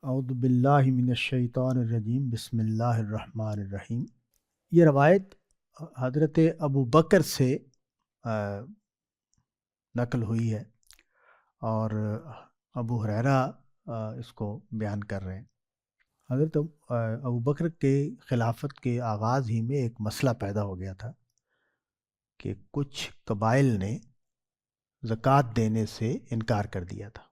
اعوذ باللہ من الشیطان الرجیم بسم اللہ الرحمن الرحیم۔ یہ روایت حضرت ابو بکر سے نقل ہوئی ہے اور ابو ہریرہ اس کو بیان کر رہے ہیں۔ حضرت ابو بکر کے خلافت کے آغاز ہی میں ایک مسئلہ پیدا ہو گیا تھا کہ کچھ قبائل نے زکوٰۃ دینے سے انکار کر دیا تھا۔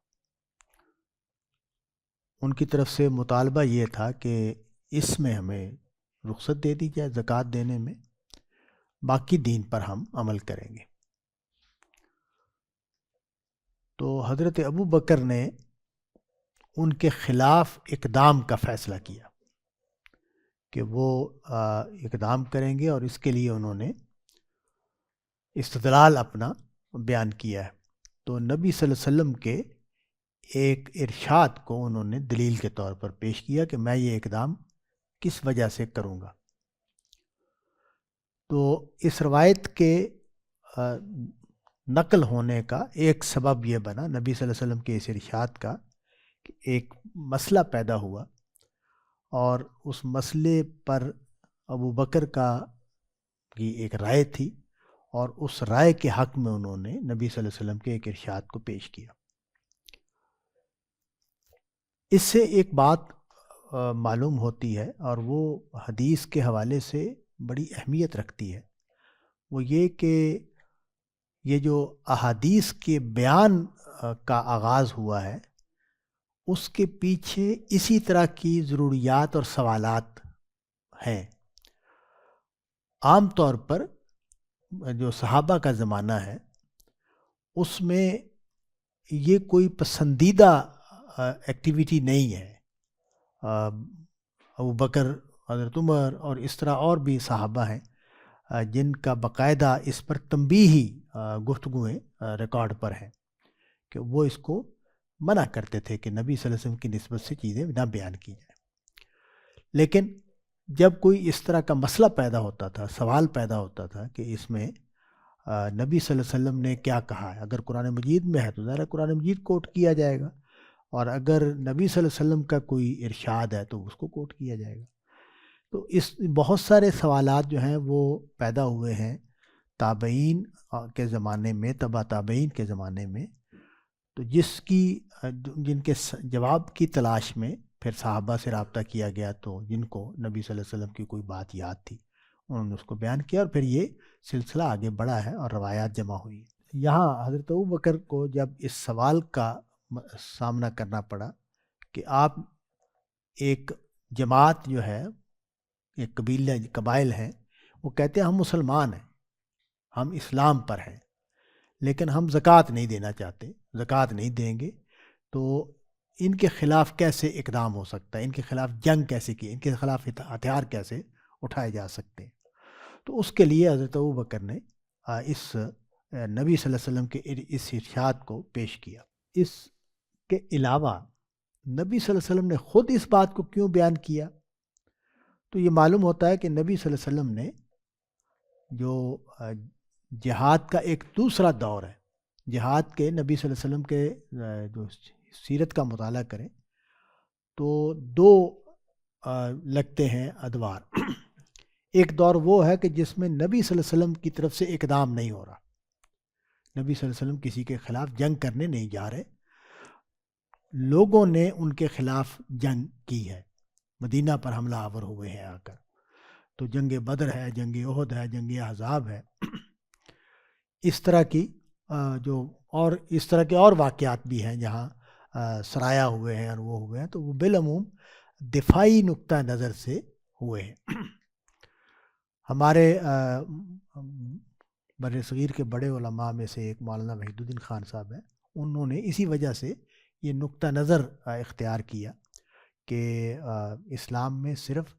ان کی طرف سے مطالبہ یہ تھا کہ اس میں ہمیں رخصت دے دی جائے زکوٰۃ دینے میں، باقی دین پر ہم عمل کریں گے۔ تو حضرت ابو بکر نے ان کے خلاف اقدام کا فیصلہ کیا کہ وہ اقدام کریں گے، اور اس کے لیے انہوں نے استدلال اپنا بیان کیا ہے۔ تو نبی صلی اللہ علیہ وسلم کے ایک ارشاد کو انہوں نے دلیل کے طور پر پیش کیا کہ میں یہ اقدام کس وجہ سے کروں گا۔ تو اس روایت کے نقل ہونے کا ایک سبب یہ بنا نبی صلی اللہ علیہ وسلم کے اس ارشاد کا کہ ایک مسئلہ پیدا ہوا، اور اس مسئلے پر ابو بکر کی ایک رائے تھی، اور اس رائے کے حق میں انہوں نے نبی صلی اللہ علیہ وسلم کے ایک ارشاد کو پیش کیا۔ اس سے ایک بات معلوم ہوتی ہے، اور وہ حدیث کے حوالے سے بڑی اہمیت رکھتی ہے، وہ یہ کہ یہ جو احادیث کے بیان کا آغاز ہوا ہے، اس کے پیچھے اسی طرح کی ضروریات اور سوالات ہیں۔ عام طور پر جو صحابہ کا زمانہ ہے اس میں یہ کوئی پسندیدہ ایکٹیویٹی نہیں ہے۔ ابو بکر، حضرت عمر اور اس طرح اور بھی صحابہ ہیں جن کا باقاعدہ اس پر تنبیہی گفتگویں ریکارڈ پر ہیں کہ وہ اس کو منع کرتے تھے کہ نبی صلی اللہ علیہ وسلم کی نسبت سے چیزیں نہ بیان کی جائیں۔ لیکن جب کوئی اس طرح کا مسئلہ پیدا ہوتا تھا، سوال پیدا ہوتا تھا کہ اس میں نبی صلی اللہ علیہ وسلم نے کیا کہا ہے، اگر قرآن مجید میں ہے تو ظاہر قرآن مجید کوٹ کیا جائے گا، اور اگر نبی صلی اللہ علیہ وسلم کا کوئی ارشاد ہے تو اس کو کوٹ کیا جائے گا۔ تو اس بہت سارے سوالات جو ہیں وہ پیدا ہوئے ہیں تابعین کے زمانے میں، تبع تابعین کے زمانے میں، تو جن کے جواب کی تلاش میں پھر صحابہ سے رابطہ کیا گیا، تو جن کو نبی صلی اللہ علیہ وسلم کی کوئی بات یاد تھی انہوں نے اس کو بیان کیا، اور پھر یہ سلسلہ آگے بڑھا ہے اور روایات جمع ہوئی۔ یہاں حضرت ابو بکر کو جب اس سوال کا سامنا کرنا پڑا کہ آپ ایک جماعت جو ہے، ایک قبائل ہیں، وہ کہتے ہیں ہم مسلمان ہیں، ہم اسلام پر ہیں، لیکن ہم زکوٰۃ نہیں دینا چاہتے، زکوٰۃ نہیں دیں گے، تو ان کے خلاف کیسے اقدام ہو سکتا ہے، ان کے خلاف جنگ کیسے کی، ان کے خلاف ہتھیار کیسے اٹھائے جا سکتے ہیں۔ تو اس کے لیے حضرت ابو بکر نے اس نبی صلی اللہ علیہ وسلم کے اس ارشاد کو پیش کیا۔ اس کے علاوہ نبی صلی اللہ علیہ وسلم نے خود اس بات کو کیوں بیان کیا؟ تو یہ معلوم ہوتا ہے کہ نبی صلی اللہ علیہ وسلم نے جو جہاد کا ایک دوسرا دور ہے، جہاد کے نبی صلی اللہ علیہ وسلم کے جو سیرت کا مطالعہ کریں تو دو لگتے ہیں ادوار۔ ایک دور وہ ہے کہ جس میں نبی صلی اللہ علیہ وسلم کی طرف سے اقدام نہیں ہو رہا، نبی صلی اللہ علیہ وسلم کسی کے خلاف جنگ کرنے نہیں جا رہے، لوگوں نے ان کے خلاف جنگ کی ہے، مدینہ پر حملہ آور ہوئے ہیں آ کر، تو جنگ بدر ہے، جنگ احد ہے، جنگ احزاب ہے، اس طرح کی اس طرح کے اور واقعات بھی ہیں جہاں سرایا ہوئے ہیں اور وہ ہوئے ہیں، تو وہ بالعموم دفاعی نقطہ نظر سے ہوئے ہیں۔ ہمارے بر صغیر کے بڑے علماء میں سے ایک مولانا وحید الدین خان صاحب ہیں، انہوں نے اسی وجہ سے یہ نقطہ نظر اختیار کیا کہ اسلام میں صرف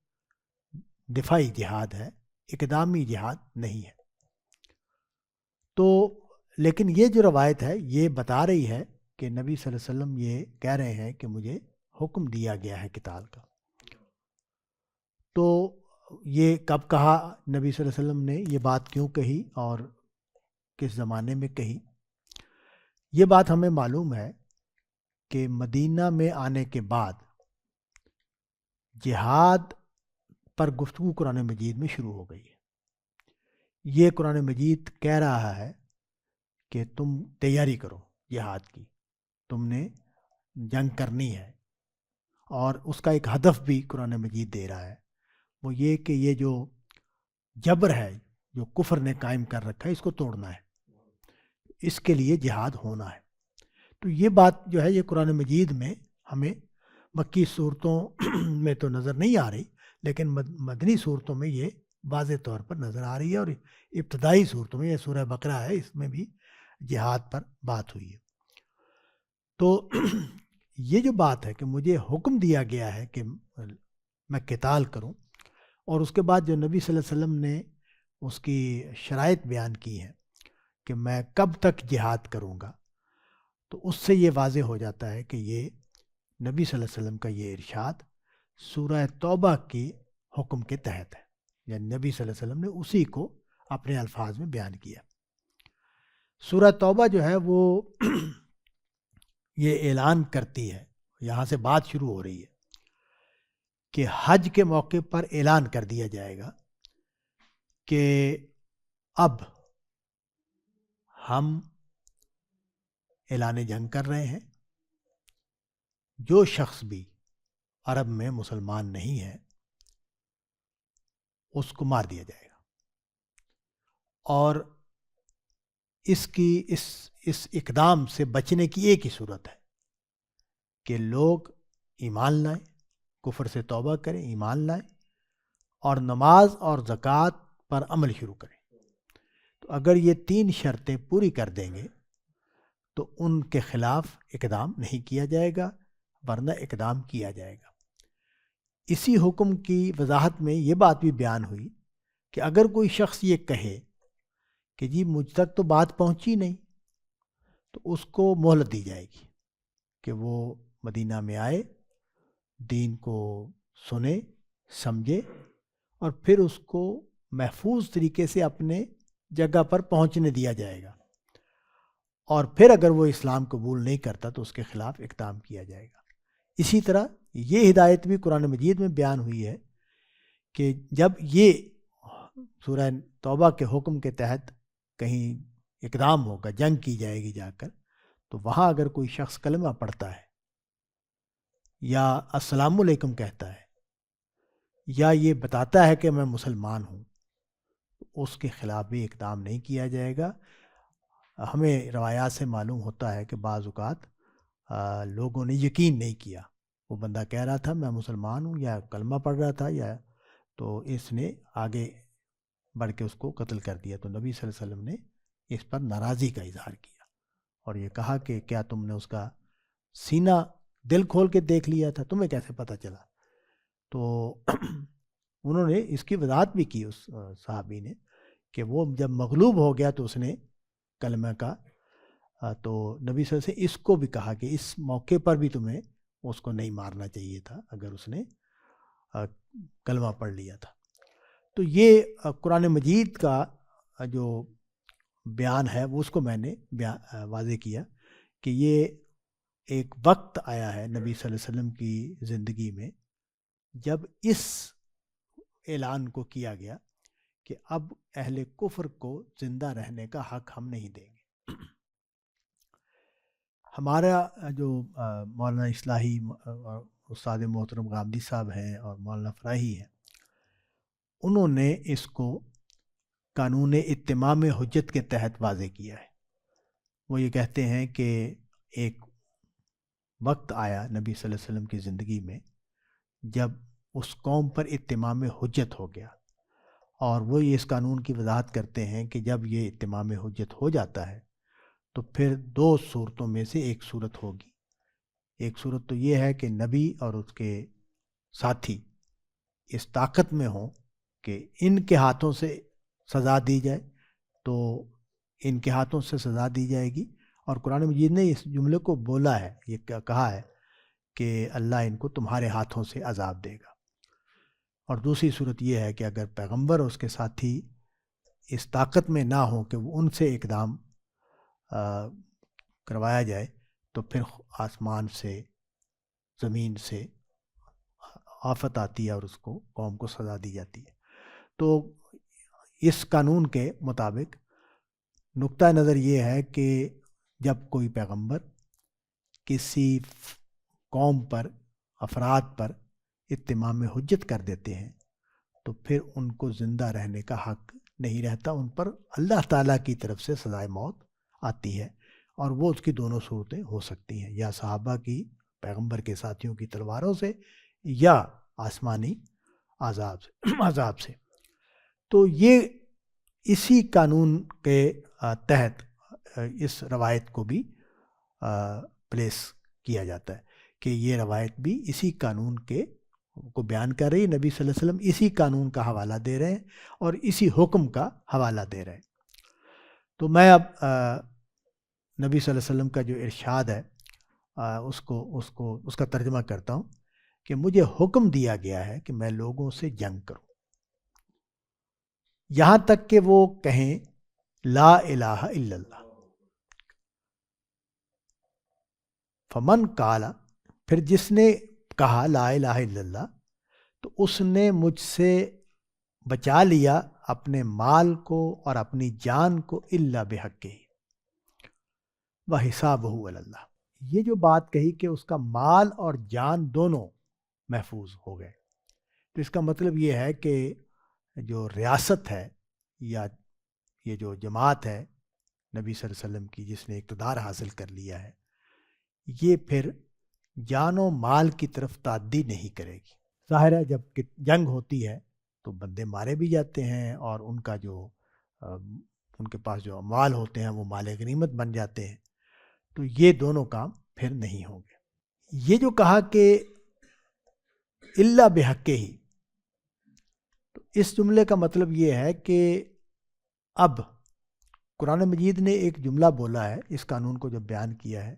دفاعی جہاد ہے، اقدامی جہاد نہیں ہے۔ تو لیکن یہ جو روایت ہے یہ بتا رہی ہے کہ نبی صلی اللہ علیہ وسلم یہ کہہ رہے ہیں کہ مجھے حکم دیا گیا ہے قتال کا۔ تو یہ کب کہا نبی صلی اللہ علیہ وسلم نے، یہ بات کیوں کہی اور کس زمانے میں کہی؟ یہ بات ہمیں معلوم ہے کہ مدینہ میں آنے کے بعد جہاد پر گفتگو قرآن مجید میں شروع ہو گئی ہے۔ یہ قرآن مجید کہہ رہا ہے کہ تم تیاری کرو جہاد کی، تم نے جنگ کرنی ہے، اور اس کا ایک ہدف بھی قرآن مجید دے رہا ہے، وہ یہ کہ یہ جو جبر ہے جو کفر نے قائم کر رکھا ہے اس کو توڑنا ہے، اس کے لیے جہاد ہونا ہے۔ تو یہ بات جو ہے یہ قرآن مجید میں ہمیں مکی صورتوں میں تو نظر نہیں آ رہی، لیکن مدنی صورتوں میں یہ واضح طور پر نظر آ رہی ہے، اور ابتدائی صورتوں میں، یہ سورہ بقرہ ہے، اس میں بھی جہاد پر بات ہوئی ہے۔ تو یہ جو بات ہے کہ مجھے حکم دیا گیا ہے کہ میں قتال کروں، اور اس کے بعد جو نبی صلی اللہ علیہ وسلم نے اس کی شرائط بیان کی ہیں کہ میں کب تک جہاد کروں گا، تو اس سے یہ واضح ہو جاتا ہے کہ یہ نبی صلی اللہ علیہ وسلم کا یہ ارشاد سورہ توبہ کی حکم کے تحت ہے، یعنی نبی صلی اللہ علیہ وسلم نے اسی کو اپنے الفاظ میں بیان کیا۔ سورہ توبہ جو ہے وہ یہ اعلان کرتی ہے، یہاں سے بات شروع ہو رہی ہے کہ حج کے موقع پر اعلان کر دیا جائے گا کہ اب ہم اعلان جنگ کر رہے ہیں، جو شخص بھی عرب میں مسلمان نہیں ہے اس کو مار دیا جائے گا، اور اس اقدام سے بچنے کی ایک ہی صورت ہے کہ لوگ ایمان لائیں، کفر سے توبہ کریں، ایمان لائیں، اور نماز اور زکوٰۃ پر عمل شروع کریں۔ تو اگر یہ 3 شرطیں پوری کر دیں گے تو ان کے خلاف اقدام نہیں کیا جائے گا، ورنہ اقدام کیا جائے گا۔ اسی حکم کی وضاحت میں یہ بات بھی بیان ہوئی کہ اگر کوئی شخص یہ کہے کہ جی مجھ تک تو بات پہنچی نہیں، تو اس کو مہلت دی جائے گی کہ وہ مدینہ میں آئے، دین کو سنے سمجھے، اور پھر اس کو محفوظ طریقے سے اپنے جگہ پر پہنچنے دیا جائے گا، اور پھر اگر وہ اسلام قبول نہیں کرتا تو اس کے خلاف اقدام کیا جائے گا۔ اسی طرح یہ ہدایت بھی قرآن مجید میں بیان ہوئی ہے کہ جب یہ سورہ توبہ کے حکم کے تحت کہیں اقدام ہوگا، جنگ کی جائے گی جا کر، تو وہاں اگر کوئی شخص کلمہ پڑھتا ہے یا السلام علیکم کہتا ہے یا یہ بتاتا ہے کہ میں مسلمان ہوں، اس کے خلاف بھی اقدام نہیں کیا جائے گا۔ ہمیں روایات سے معلوم ہوتا ہے کہ بعض اوقات لوگوں نے یقین نہیں کیا، وہ بندہ کہہ رہا تھا میں مسلمان ہوں یا کلمہ پڑھ رہا تھا، یا تو اس نے آگے بڑھ کے اس کو قتل کر دیا۔ تو نبی صلی اللہ علیہ وسلم نے اس پر ناراضی کا اظہار کیا اور یہ کہا کہ کیا تم نے اس کا سینہ دل کھول کے دیکھ لیا تھا، تمہیں کیسے پتہ چلا؟ تو انہوں نے اس کی وضاحت بھی کی اس صحابی نے کہ وہ جب مغلوب ہو گیا تو اس نے کلمہ کا، تو نبی صلی اللہ علیہ وسلم اس کو بھی کہا کہ اس موقع پر بھی تمہیں اس کو نہیں مارنا چاہیے تھا اگر اس نے کلمہ پڑھ لیا تھا۔ تو یہ قرآن مجید کا جو بیان ہے وہ اس کو میں نے واضح کیا کہ یہ ایک وقت آیا ہے نبی صلی اللہ علیہ وسلم کی زندگی میں جب اس اعلان کو کیا گیا کہ اب اہل کفر کو زندہ رہنے کا حق ہم نہیں دیں گے۔ ہمارا جو مولانا اصلاحی استاد محترم غامدی صاحب ہیں اور مولانا فراحی ہیں، انہوں نے اس کو قانون اتمام حجت کے تحت واضح کیا ہے۔ وہ یہ کہتے ہیں کہ ایک وقت آیا نبی صلی اللہ علیہ وسلم کی زندگی میں جب اس قوم پر اتمام حجت ہو گیا، اور وہ اس قانون کی وضاحت کرتے ہیں کہ جب یہ اتمام حجت ہو جاتا ہے تو پھر 2 صورتوں میں سے ایک صورت ہوگی۔ ایک صورت تو یہ ہے کہ نبی اور اس کے ساتھی اس طاقت میں ہوں کہ ان کے ہاتھوں سے سزا دی جائے تو ان کے ہاتھوں سے سزا دی جائے گی، اور قرآن مجید نے اس جملے کو بولا ہے، یہ کہا ہے کہ اللہ ان کو تمہارے ہاتھوں سے عذاب دے گا۔ اور دوسری صورت یہ ہے کہ اگر پیغمبر اور اس کے ساتھی اس طاقت میں نہ ہوں کہ وہ ان سے اقدام کروایا جائے تو پھر آسمان سے، زمین سے آفت آتی ہے اور اس کو قوم کو سزا دی جاتی ہے۔ تو اس قانون کے مطابق نقطہ نظر یہ ہے کہ جب کوئی پیغمبر کسی قوم پر، افراد پر اتمام حجت کر دیتے ہیں تو پھر ان کو زندہ رہنے کا حق نہیں رہتا، ان پر اللہ تعالیٰ کی طرف سے سزائے موت آتی ہے، اور وہ اس کی دونوں صورتیں ہو سکتی ہیں، یا صحابہ کی، پیغمبر کے ساتھیوں کی تلواروں سے، یا آسمانی عذاب سے۔ تو یہ اسی قانون کے تحت اس روایت کو بھی پلیس کیا جاتا ہے کہ یہ روایت بھی اسی قانون کے کو بیان کر رہی ہے، نبی صلی اللہ علیہ وسلم اسی قانون کا حوالہ دے رہے ہیں اور اسی حکم کا حوالہ دے رہے ہیں۔ تو میں اب نبی صلی اللہ علیہ وسلم کا جو ارشاد ہے اس کا ترجمہ کرتا ہوں کہ مجھے حکم دیا گیا ہے کہ میں لوگوں سے جنگ کروں یہاں تک کہ وہ کہیں لا الہ الا اللہ۔ فمن قال، پھر جس نے کہا لا الہ الا اللہ تو اس نے مجھ سے بچا لیا اپنے مال کو اور اپنی جان کو الا بحقہ وحسابہ علی اللہ۔ یہ جو بات کہی کہ اس کا مال اور جان دونوں محفوظ ہو گئے، تو اس کا مطلب یہ ہے کہ جو ریاست ہے یا یہ جو جماعت ہے نبی صلی اللہ علیہ وسلم کی جس نے اقتدار حاصل کر لیا ہے، یہ پھر جان و مال کی طرف تعدی نہیں کرے گی۔ ظاہر ہے جب جنگ ہوتی ہے تو بندے مارے بھی جاتے ہیں اور ان کا جو ان کے پاس جو اموال ہوتے ہیں وہ مال غنیمت بن جاتے ہیں، تو یہ دونوں کام پھر نہیں ہوں گے۔ یہ جو کہا کہ الا بحقہ ہی، تو اس جملے کا مطلب یہ ہے کہ اب قرآن مجید نے ایک جملہ بولا ہے اس قانون کو جب بیان کیا ہے،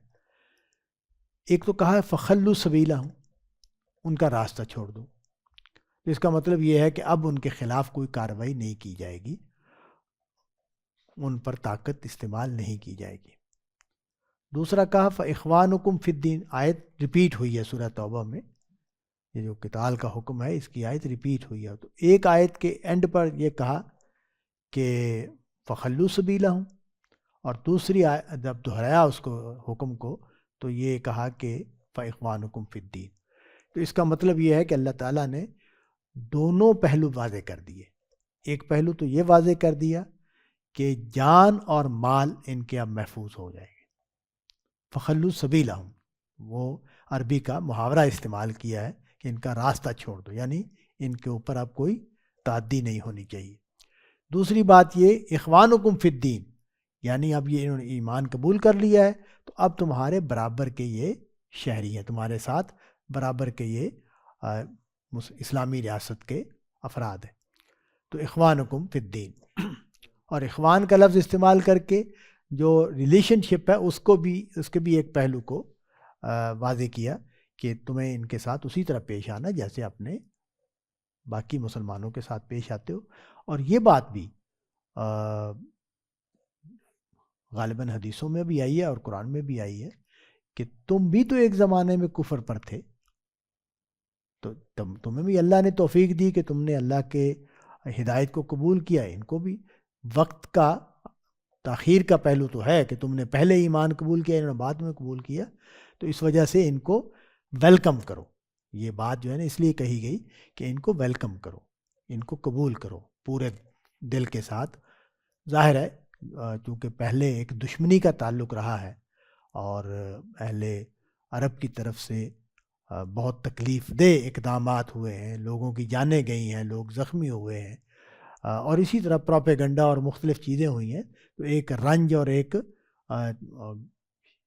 ایک تو کہا ہے فخلوا سبیلہم، ان کا راستہ چھوڑ دو، اس کا مطلب یہ ہے کہ اب ان کے خلاف کوئی کارروائی نہیں کی جائے گی، ان پر طاقت استعمال نہیں کی جائے گی۔ دوسرا کہا فاخوانکم فی الدین، آیت ریپیٹ ہوئی ہے سورہ توبہ میں، یہ جو قتال کا حکم ہے اس کی آیت ریپیٹ ہوئی ہے۔ تو ایک آیت کے اینڈ پر یہ کہا کہ فخلوا سبیلہم، اور دوسری جب دہرایا اس کو حکم کو تو یہ کہا کہ فاخوانکم فی الدین۔ تو اس کا مطلب یہ ہے کہ اللہ تعالیٰ نے دونوں پہلو واضح کر دیے۔ ایک پہلو تو یہ واضح کر دیا کہ جان اور مال ان کے اب محفوظ ہو جائے گے، فخلوا سبیلہم، وہ عربی کا محاورہ استعمال کیا ہے کہ ان کا راستہ چھوڑ دو، یعنی ان کے اوپر اب کوئی تعدی نہیں ہونی چاہیے۔ دوسری بات یہ اخوانکم فی الدین، یعنی اب یہ انہوں نے ایمان قبول کر لیا ہے تو اب تمہارے برابر کے یہ شہری ہیں، تمہارے ساتھ برابر کے یہ اسلامی ریاست کے افراد ہیں، تو اخوانکم فی الدین۔ اور اخوان کا لفظ استعمال کر کے جو ریلیشن شپ ہے اس کے بھی ایک پہلو کو واضح کیا کہ تمہیں ان کے ساتھ اسی طرح پیش آنا جیسے اپنے باقی مسلمانوں کے ساتھ پیش آتے ہو۔ اور یہ بات بھی غالباً حدیثوں میں بھی آئی ہے اور قرآن میں بھی آئی ہے کہ تم بھی تو ایک زمانے میں کفر پر تھے، تو تمہیں بھی اللہ نے توفیق دی کہ تم نے اللہ کے ہدایت کو قبول کیا، ان کو بھی وقت کا تاخیر کا پہلو تو ہے کہ تم نے پہلے ایمان قبول کیا، انہوں نے بعد میں قبول کیا، تو اس وجہ سے ان کو ویلکم کرو۔ یہ بات جو ہے نا اس لیے کہی گئی کہ ان کو ویلکم کرو، ان کو قبول کرو پورے دل کے ساتھ۔ ظاہر ہے چونکہ پہلے ایک دشمنی کا تعلق رہا ہے اور اہل عرب کی طرف سے بہت تکلیف دہ اقدامات ہوئے ہیں، لوگوں کی جانیں گئی ہیں، لوگ زخمی ہوئے ہیں، اور اسی طرح پروپیگنڈا اور مختلف چیزیں ہوئی ہیں، تو ایک رنج اور ایک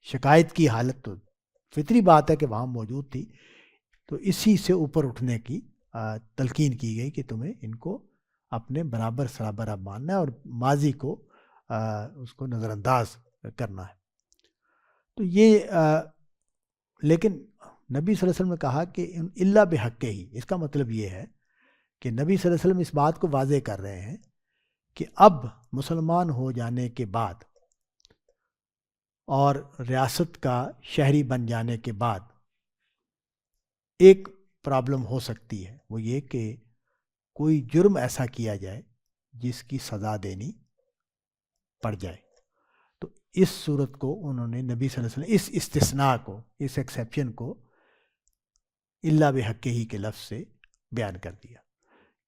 شکایت کی حالت تو فطری بات ہے کہ وہاں موجود تھی۔ تو اسی سے اوپر اٹھنے کی تلقین کی گئی کہ تمہیں ان کو اپنے برابر سرابر اب ماننا ہے اور ماضی کو اس کو نظر انداز کرنا ہے۔ تو یہ لیکن نبی صلی اللہ علیہ وسلم نے کہا کہ الا بحقہ ہی، اس کا مطلب یہ ہے کہ نبی صلی اللہ علیہ وسلم اس بات کو واضح کر رہے ہیں کہ اب مسلمان ہو جانے کے بعد اور ریاست کا شہری بن جانے کے بعد ایک پرابلم ہو سکتی ہے وہ یہ کہ کوئی جرم ایسا کیا جائے جس کی سزا دینی پڑ جائے. تو اس صورت کو انہوں نے نبی صلی اللہ علیہ وسلم اس استثناء کو، اس ایکسیپشن کو الا بحق ہی کے لفظ سے بیان کر دیا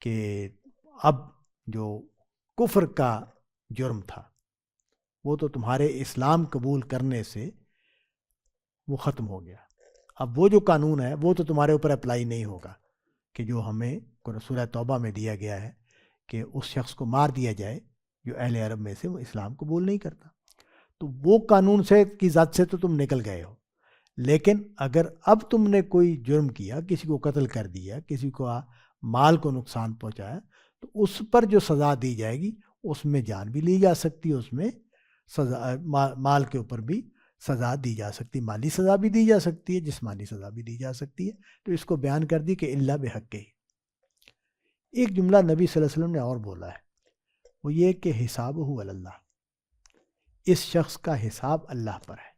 کہ اب جو کفر کا جرم تھا وہ تو تمہارے اسلام قبول کرنے سے وہ ختم ہو گیا. اب وہ جو قانون ہے وہ تو تمہارے اوپر اپلائی نہیں ہوگا کہ جو ہمیں سورہ توبہ میں دیا گیا ہے کہ اس شخص کو مار دیا جائے جو اہل عرب میں سے وہ اسلام قبول نہیں کرتا. تو وہ قانون سے کی ذات سے تو تم نکل گئے ہو. لیکن اگر اب تم نے کوئی جرم کیا، کسی کو قتل کر دیا، کسی کو مال کو نقصان پہنچایا، تو اس پر جو سزا دی جائے گی اس میں جان بھی لی جا سکتی ہے، اس میں سزا مال کے اوپر بھی سزا دی جا سکتی، مالی سزا بھی دی جا سکتی ہے، جسمانی سزا بھی دی جا سکتی ہے. تو اس کو بیان کر دی کہ الا بحق ہی. ایک جملہ نبی صلی اللہ علیہ وسلم نے اور بولا ہے، وہ یہ کہ حسابہ علی اللہ، اس شخص کا حساب اللہ پر ہے.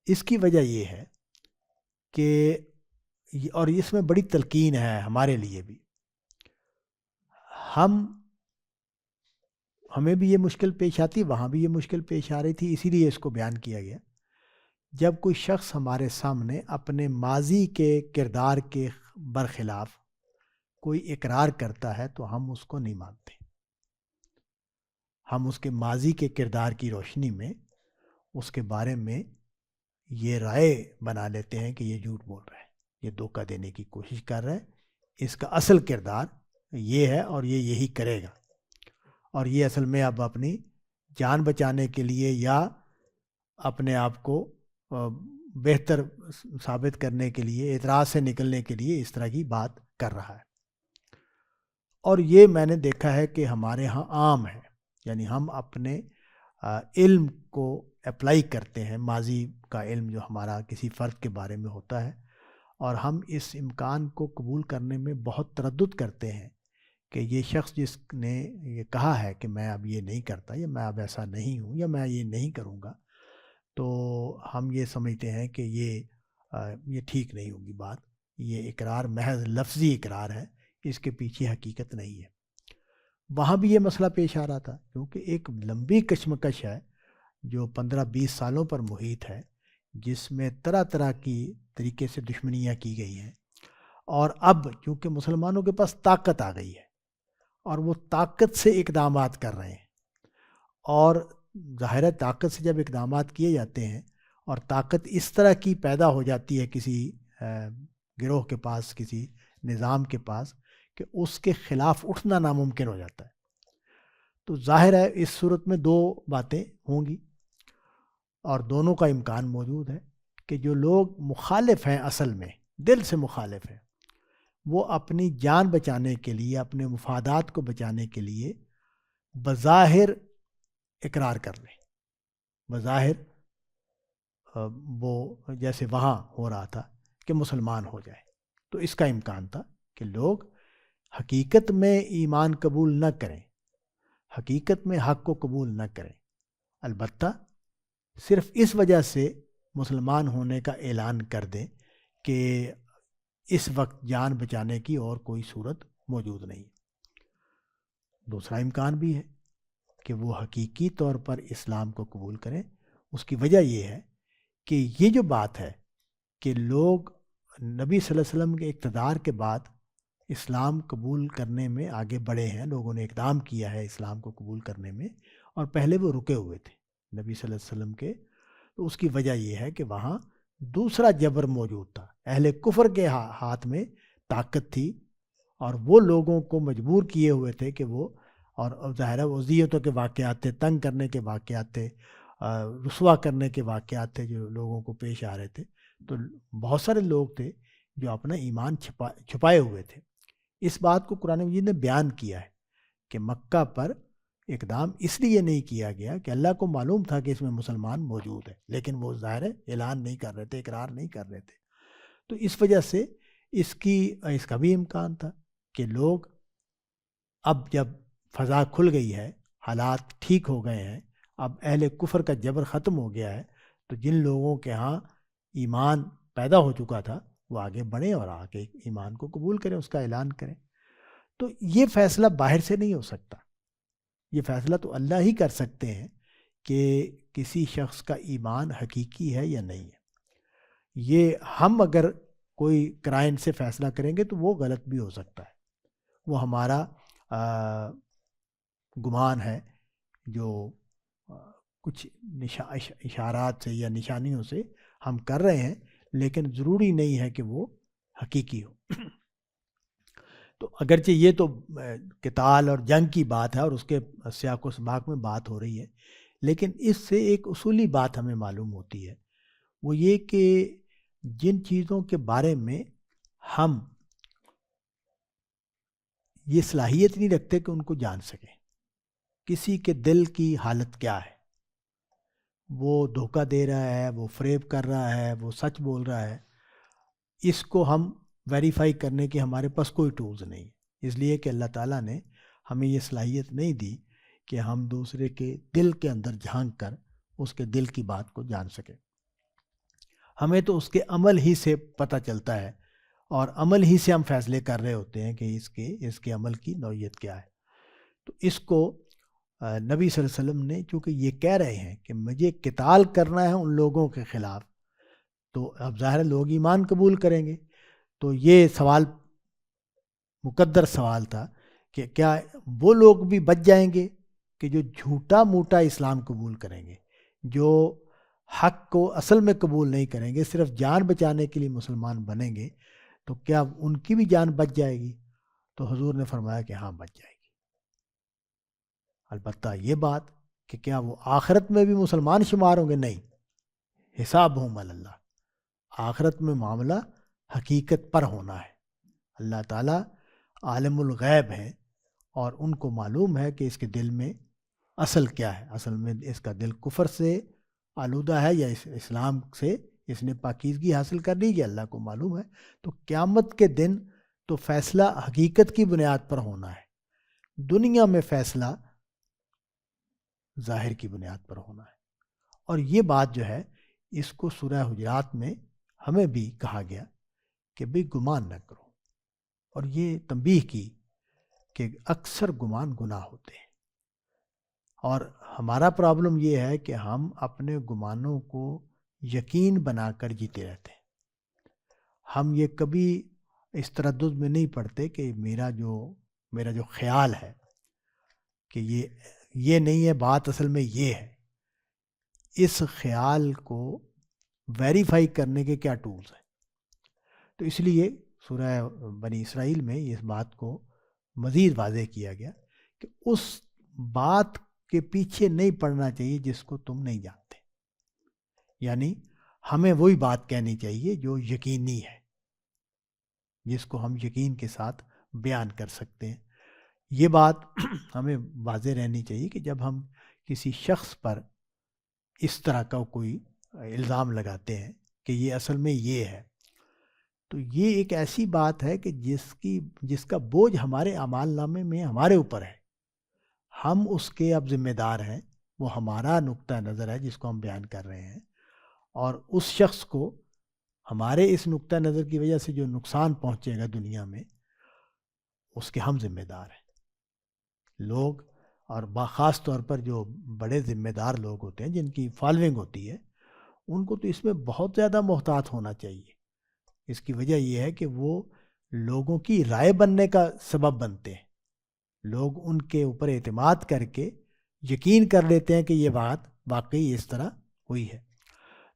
اس کی وجہ یہ ہے کہ اور اس میں بڑی تلقین ہے ہمارے لیے بھی. ہمیں بھی یہ مشکل پیش آتی، وہاں بھی یہ مشکل پیش آ رہی تھی، اسی لیے اس کو بیان کیا گیا. جب کوئی شخص ہمارے سامنے اپنے ماضی کے کردار کے برخلاف کوئی اقرار کرتا ہے تو ہم اس کو نہیں مانتے. ہم اس کے ماضی کے کردار کی روشنی میں اس کے بارے میں یہ رائے بنا لیتے ہیں کہ یہ جھوٹ بول رہا ہے، یہ دھوکہ دینے کی کوشش کر رہا ہے، اس کا اصل کردار یہ ہے اور یہ یہی کرے گا، اور یہ اصل میں اب اپنی جان بچانے کے لیے یا اپنے آپ کو بہتر ثابت کرنے کے لیے، اعتراض سے نکلنے کے لیے اس طرح کی بات کر رہا ہے. اور یہ میں نے دیکھا ہے کہ ہمارے ہاں عام ہے، یعنی ہم اپنے علم کو اپلائی کرتے ہیں، ماضی کا علم جو ہمارا کسی فرد کے بارے میں ہوتا ہے، اور ہم اس امکان کو قبول کرنے میں بہت تردد کرتے ہیں کہ یہ شخص جس نے یہ کہا ہے کہ میں اب یہ نہیں کرتا، یا میں اب ایسا نہیں ہوں، یا میں یہ نہیں کروں گا، تو ہم یہ سمجھتے ہیں کہ یہ ٹھیک نہیں ہوگی بات، یہ اقرار محض لفظی اقرار ہے، اس کے پیچھے حقیقت نہیں ہے. وہاں بھی یہ مسئلہ پیش آ رہا تھا کیونکہ ایک لمبی کشمکش ہے جو 15-20 سالوں پر محیط ہے، جس میں طرح طرح کی طریقے سے دشمنیاں کی گئی ہیں. اور اب چونکہ مسلمانوں کے پاس طاقت آ گئی ہے اور وہ طاقت سے اقدامات کر رہے ہیں، اور ظاہر طاقت سے جب اقدامات کیے جاتے ہیں اور طاقت اس طرح کی پیدا ہو جاتی ہے کسی گروہ کے پاس، کسی نظام کے پاس، کہ اس کے خلاف اٹھنا ناممکن ہو جاتا ہے. تو ظاہر ہے اس صورت میں دو باتیں ہوں گی، اور دونوں کا امکان موجود ہے کہ جو لوگ مخالف ہیں، اصل میں دل سے مخالف ہیں، وہ اپنی جان بچانے کے لیے، اپنے مفادات کو بچانے کے لیے بظاہر اقرار کر لیں، بظاہر وہ جیسے وہاں ہو رہا تھا کہ مسلمان ہو جائے. تو اس کا امکان تھا کہ لوگ حقیقت میں ایمان قبول نہ کریں، حقیقت میں حق کو قبول نہ کریں، البتہ صرف اس وجہ سے مسلمان ہونے کا اعلان کر دیں کہ اس وقت جان بچانے کی اور کوئی صورت موجود نہیں. دوسرا امکان بھی ہے کہ وہ حقیقی طور پر اسلام کو قبول کریں. اس کی وجہ یہ ہے کہ یہ جو بات ہے کہ لوگ نبی صلی اللہ علیہ وسلم کے اقتدار کے بعد اسلام قبول کرنے میں آگے بڑھے ہیں، لوگوں نے اقدام کیا ہے اسلام کو قبول کرنے میں، اور پہلے وہ رکے ہوئے تھے نبی صلی اللہ علیہ وسلم کے. تو اس کی وجہ یہ ہے کہ وہاں دوسرا جبر موجود تھا، اہل کفر کے ہاتھ میں طاقت تھی، اور وہ لوگوں کو مجبور کیے ہوئے تھے کہ وہ، اور ظاہرہ اذیتوں کے واقعات تھے، تنگ کرنے کے واقعات تھے، رسوا کرنے کے واقعات تھے جو لوگوں کو پیش آ رہے تھے. تو بہت سارے لوگ تھے جو اپنا ایمان چھپائے ہوئے تھے. اس بات کو قرآن مجید نے بیان کیا ہے کہ مکہ پر اقدام اس لیے نہیں کیا گیا کہ اللہ کو معلوم تھا کہ اس میں مسلمان موجود ہے، لیکن وہ ظاہر اعلان نہیں کر رہے تھے، اقرار نہیں کر رہے تھے. تو اس وجہ سے اس کا بھی امکان تھا کہ لوگ اب جب فضا کھل گئی ہے، حالات ٹھیک ہو گئے ہیں، اب اہل کفر کا جبر ختم ہو گیا ہے، تو جن لوگوں کے ہاں ایمان پیدا ہو چکا تھا وہ آگے بڑھیں اور آگے ایمان کو قبول کریں، اس کا اعلان کریں۔ تو یہ فیصلہ باہر سے نہیں ہو سکتا، یہ فیصلہ تو اللہ ہی کر سکتے ہیں کہ کسی شخص کا ایمان حقیقی ہے یا نہیں ہے۔ یہ ہم اگر کوئی کرائن سے فیصلہ کریں گے تو وہ غلط بھی ہو سکتا ہے، وہ ہمارا گمان ہے جو کچھ اشارات سے یا نشانیوں سے ہم کر رہے ہیں، لیکن ضروری نہیں ہے کہ وہ حقیقی ہو۔ تو اگرچہ یہ تو قتال اور جنگ کی بات ہے اور اس کے سیاق و سباق میں بات ہو رہی ہے، لیکن اس سے ایک اصولی بات ہمیں معلوم ہوتی ہے، وہ یہ کہ جن چیزوں کے بارے میں ہم یہ صلاحیت نہیں رکھتے کہ ان کو جان سکیں، کسی کے دل کی حالت کیا ہے، وہ دھوکہ دے رہا ہے، وہ فریب کر رہا ہے، وہ سچ بول رہا ہے، اس کو ہم ویریفائی کرنے کے ہمارے پاس کوئی ٹولز نہیں، اس لیے کہ اللہ تعالیٰ نے ہمیں یہ صلاحیت نہیں دی کہ ہم دوسرے کے دل کے اندر جھانک کر اس کے دل کی بات کو جان سکیں۔ ہمیں تو اس کے عمل ہی سے پتہ چلتا ہے، اور عمل ہی سے ہم فیصلے کر رہے ہوتے ہیں کہ اس کے عمل کی نوعیت کیا ہے۔ تو اس کو نبی صلی اللہ علیہ وسلم نے چونکہ یہ کہہ رہے ہیں کہ مجھے قتال کرنا ہے ان لوگوں کے خلاف، تو اب ظاہر لوگ ایمان قبول کریں گے، تو یہ سوال مقدر سوال تھا کہ کیا وہ لوگ بھی بچ جائیں گے کہ جو جھوٹا موٹا اسلام قبول کریں گے، جو حق کو اصل میں قبول نہیں کریں گے، صرف جان بچانے کے لیے مسلمان بنیں گے، تو کیا ان کی بھی جان بچ جائے گی؟ تو حضور نے فرمایا کہ ہاں بچ جائے گی۔ البتہ یہ بات کہ کیا وہ آخرت میں بھی مسلمان شمار ہوں گے؟ نہیں، حسابہم علی اللہ، آخرت میں معاملہ حقیقت پر ہونا ہے۔ اللہ تعالیٰ عالم الغیب ہے اور ان کو معلوم ہے کہ اس کے دل میں اصل کیا ہے، اصل میں اس کا دل کفر سے آلودہ ہے یا اسلام سے اس نے پاکیزگی حاصل کر لی، یہ اللہ کو معلوم ہے۔ تو قیامت کے دن تو فیصلہ حقیقت کی بنیاد پر ہونا ہے، دنیا میں فیصلہ ظاہر کی بنیاد پر ہونا ہے۔ اور یہ بات جو ہے اس کو سورہ حجرات میں ہمیں بھی کہا گیا کہ بھئی گمان نہ کرو، اور یہ تنبیہ کی کہ اکثر گمان گناہ ہوتے ہیں، اور ہمارا پرابلم یہ ہے کہ ہم اپنے گمانوں کو یقین بنا کر جیتے رہتے ہیں۔ ہم یہ کبھی اس تردد میں نہیں پڑتے کہ میرا جو خیال ہے کہ یہ نہیں ہے، بات اصل میں یہ ہے، اس خیال کو ویریفائی کرنے کے کیا ٹولز ہیں؟ تو اس لیے سورہ بنی اسرائیل میں اس بات کو مزید واضح کیا گیا کہ اس بات کے پیچھے نہیں پڑنا چاہیے جس کو تم نہیں جانتے، یعنی ہمیں وہی بات کہنی چاہیے جو یقینی ہے، جس کو ہم یقین کے ساتھ بیان کر سکتے ہیں۔ یہ بات ہمیں واضح رہنی چاہیے کہ جب ہم کسی شخص پر اس طرح کا کوئی الزام لگاتے ہیں کہ یہ اصل میں یہ ہے، تو یہ ایک ایسی بات ہے کہ جس کا بوجھ ہمارے اعمال نامے میں ہمارے اوپر ہے، ہم اس کے اب ذمہ دار ہیں، وہ ہمارا نقطہ نظر ہے جس کو ہم بیان کر رہے ہیں، اور اس شخص کو ہمارے اس نقطہ نظر کی وجہ سے جو نقصان پہنچے گا دنیا میں، اس کے ہم ذمہ دار ہیں۔ لوگ، اور خاص طور پر جو بڑے ذمہ دار لوگ ہوتے ہیں جن کی فالوئنگ ہوتی ہے، ان کو تو اس میں بہت زیادہ محتاط ہونا چاہیے۔ اس کی وجہ یہ ہے کہ وہ لوگوں کی رائے بننے کا سبب بنتے ہیں، لوگ ان کے اوپر اعتماد کر کے یقین کر لیتے ہیں کہ یہ بات واقعی اس طرح ہوئی ہے۔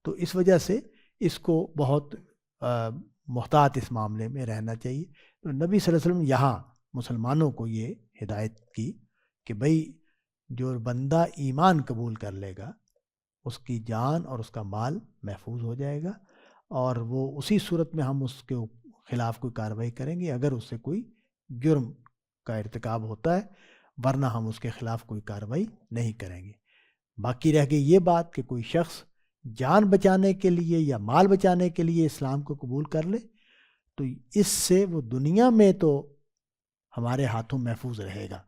تو اس وجہ سے اس کو بہت محتاط اس معاملے میں رہنا چاہیے۔ تو نبی صلی اللہ علیہ وسلم یہاں مسلمانوں کو یہ ہدایت کی کہ بھئی جو بندہ ایمان قبول کر لے گا اس کی جان اور اس کا مال محفوظ ہو جائے گا، اور وہ اسی صورت میں ہم اس کے خلاف کوئی کارروائی کریں گے اگر اس سے کوئی جرم کا ارتکاب ہوتا ہے، ورنہ ہم اس کے خلاف کوئی کارروائی نہیں کریں گے۔ باقی رہ گئی یہ بات کہ کوئی شخص جان بچانے کے لیے یا مال بچانے کے لیے اسلام کو قبول کر لے، تو اس سے وہ دنیا میں تو ہمارے ہاتھوں محفوظ رہے گا،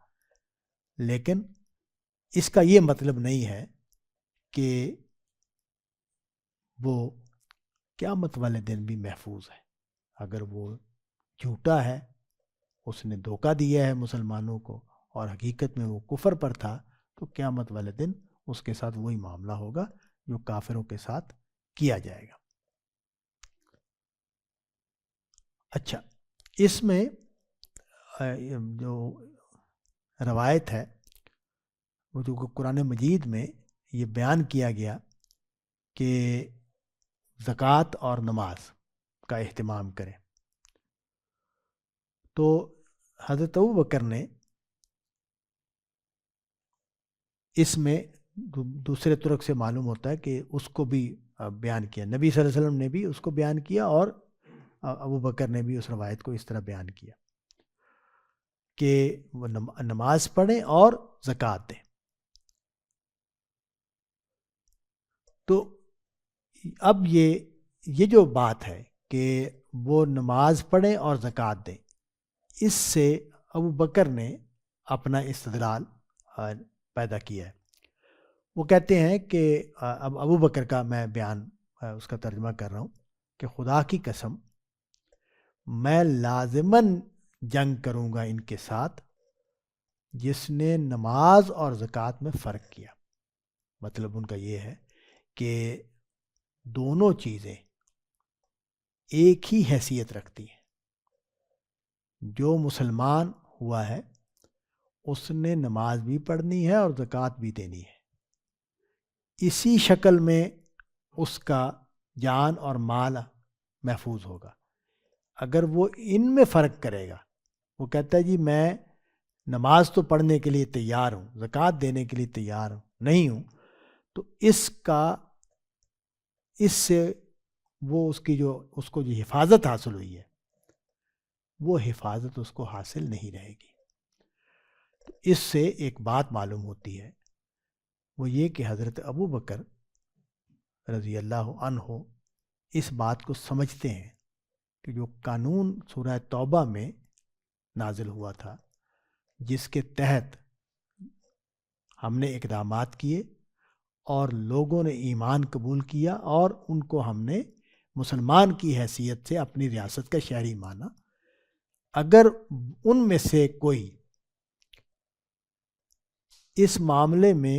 لیکن اس کا یہ مطلب نہیں ہے کہ وہ قیامت والے دن بھی محفوظ ہے۔ اگر وہ جھوٹا ہے، اس نے دھوکہ دیا ہے مسلمانوں کو اور حقیقت میں وہ کفر پر تھا، تو قیامت والے دن اس کے ساتھ وہی معاملہ ہوگا جو کافروں کے ساتھ کیا جائے گا۔ اچھا، اس میں جو روایت ہے وہ جو قرآن مجید میں یہ بیان کیا گیا کہ زکوٰۃ اور نماز کا اہتمام کریں، تو حضرت ابوبکر نے اس میں دوسرے طرق سے معلوم ہوتا ہے کہ اس کو بھی بیان کیا، نبی صلی اللہ علیہ وسلم نے بھی اس کو بیان کیا اور ابوبکر نے بھی اس روایت کو اس طرح بیان کیا کہ وہ نماز پڑھیں اور زکوٰۃ دیں۔ تو اب یہ جو بات ہے کہ وہ نماز پڑھیں اور زکوٰۃ دیں، اس سے ابوبکر نے اپنا استدلال پیدا کیا ہے۔ وہ کہتے ہیں کہ اب ابوبکر کا میں بیان اس کا ترجمہ کر رہا ہوں کہ خدا کی قسم میں لازماً جنگ کروں گا ان کے ساتھ جس نے نماز اور زکوٰۃ میں فرق کیا۔ مطلب ان کا یہ ہے کہ دونوں چیزیں ایک ہی حیثیت رکھتی ہیں۔ جو مسلمان ہوا ہے اس نے نماز بھی پڑھنی ہے اور زکوٰۃ بھی دینی ہے، اسی شکل میں اس کا جان اور مال محفوظ ہوگا۔ اگر وہ ان میں فرق کرے گا، وہ کہتا ہے جی میں نماز تو پڑھنے کے لیے تیار ہوں، زکوٰۃ دینے کے لیے تیار نہیں ہوں، تو اس سے وہ اس کو جو حفاظت حاصل ہوئی ہے وہ حفاظت اس کو حاصل نہیں رہے گی۔ تو اس سے ایک بات معلوم ہوتی ہے، وہ یہ کہ حضرت ابوبکر رضی اللہ عنہ اس بات کو سمجھتے ہیں کہ جو قانون سورہ توبہ میں نازل ہوا تھا، جس کے تحت ہم نے اقدامات کیے اور لوگوں نے ایمان قبول کیا اور ان کو ہم نے مسلمان کی حیثیت سے اپنی ریاست کا شہری مانا، اگر ان میں سے کوئی اس معاملے میں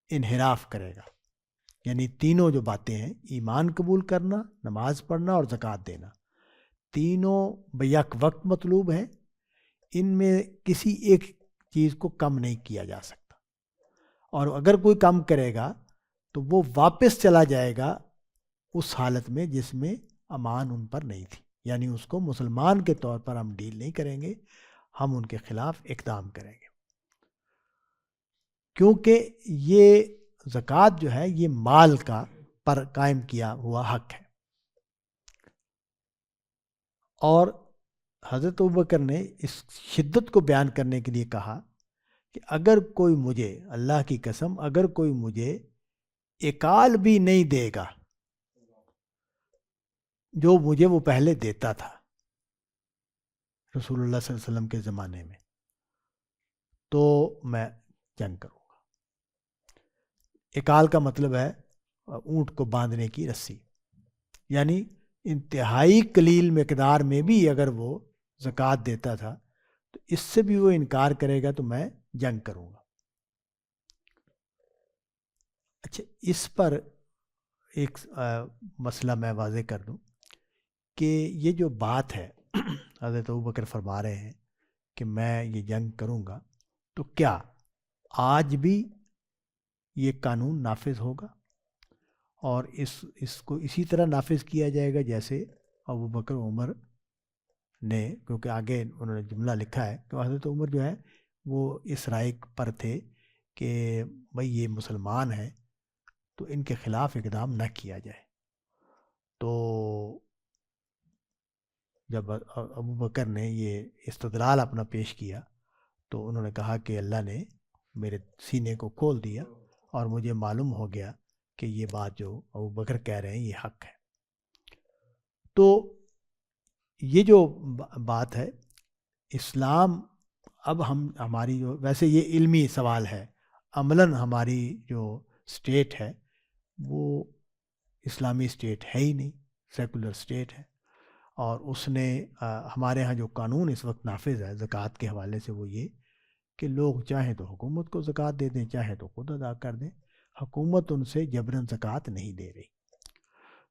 انحراف کرے گا، یعنی تینوں جو باتیں ہیں، ایمان قبول کرنا، نماز پڑھنا اور زکوٰۃ دینا، تینوں بیک وقت مطلوب ہیں، ان میں کسی ایک چیز کو کم نہیں کیا جا سکتا، اور اگر کوئی کم کرے گا تو وہ واپس چلا جائے گا اس حالت میں جس میں امان ان پر نہیں تھی، یعنی اس کو مسلمان کے طور پر ہم ڈیل نہیں کریں گے، ہم ان کے خلاف اقدام کریں گے، کیونکہ یہ زکوٰۃ جو ہے یہ مال کا پر قائم کیا ہوا حق ہے۔ اور حضرت ابوبکر نے اس شدت کو بیان کرنے کے لیے کہا کہ اگر کوئی مجھے، اللہ کی قسم، اگر کوئی مجھے اکال بھی نہیں دے گا جو مجھے وہ پہلے دیتا تھا رسول اللہ صلی اللہ علیہ وسلم کے زمانے میں، تو میں جنگ کروں گا۔ اکال کا مطلب ہے اونٹ کو باندھنے کی رسی، یعنی انتہائی قلیل مقدار میں بھی اگر وہ زکوٰۃ دیتا تھا تو اس سے بھی وہ انکار کرے گا تو میں جنگ کروں گا۔ اچھا، اس پر ایک مسئلہ میں واضح کر دوں کہ یہ جو بات ہے حضرت ابوبکر فرما رہے ہیں کہ میں یہ جنگ کروں گا، تو کیا آج بھی یہ قانون نافذ ہوگا اور اس کو اسی طرح نافذ کیا جائے گا جیسے ابوبکر عمر نے، کیونکہ آگے انہوں نے جملہ لکھا ہے کہ حضرت عمر جو ہے وہ اس رائے پر تھے کہ بھئی یہ مسلمان ہیں تو ان کے خلاف اقدام نہ کیا جائے۔ تو جب ابوبکر نے یہ استدلال اپنا پیش کیا تو انہوں نے کہا کہ اللہ نے میرے سینے کو کھول دیا اور مجھے معلوم ہو گیا کہ یہ بات جو ابوبکر کہہ رہے ہیں یہ حق ہے۔ تو یہ جو بات ہے، اسلام اب ہماری جو، ویسے یہ علمی سوال ہے، عملاً ہماری جو اسٹیٹ ہے وہ اسلامی اسٹیٹ ہے ہی نہیں، سیکولر اسٹیٹ ہے، اور اس نے ہمارے ہاں جو قانون اس وقت نافذ ہے زکوٰۃ کے حوالے سے وہ یہ کہ لوگ چاہیں تو حکومت کو زکوٰۃ دے دیں، چاہیں تو خود ادا کر دیں، حکومت ان سے جبراً زکوٰۃ نہیں دے رہی۔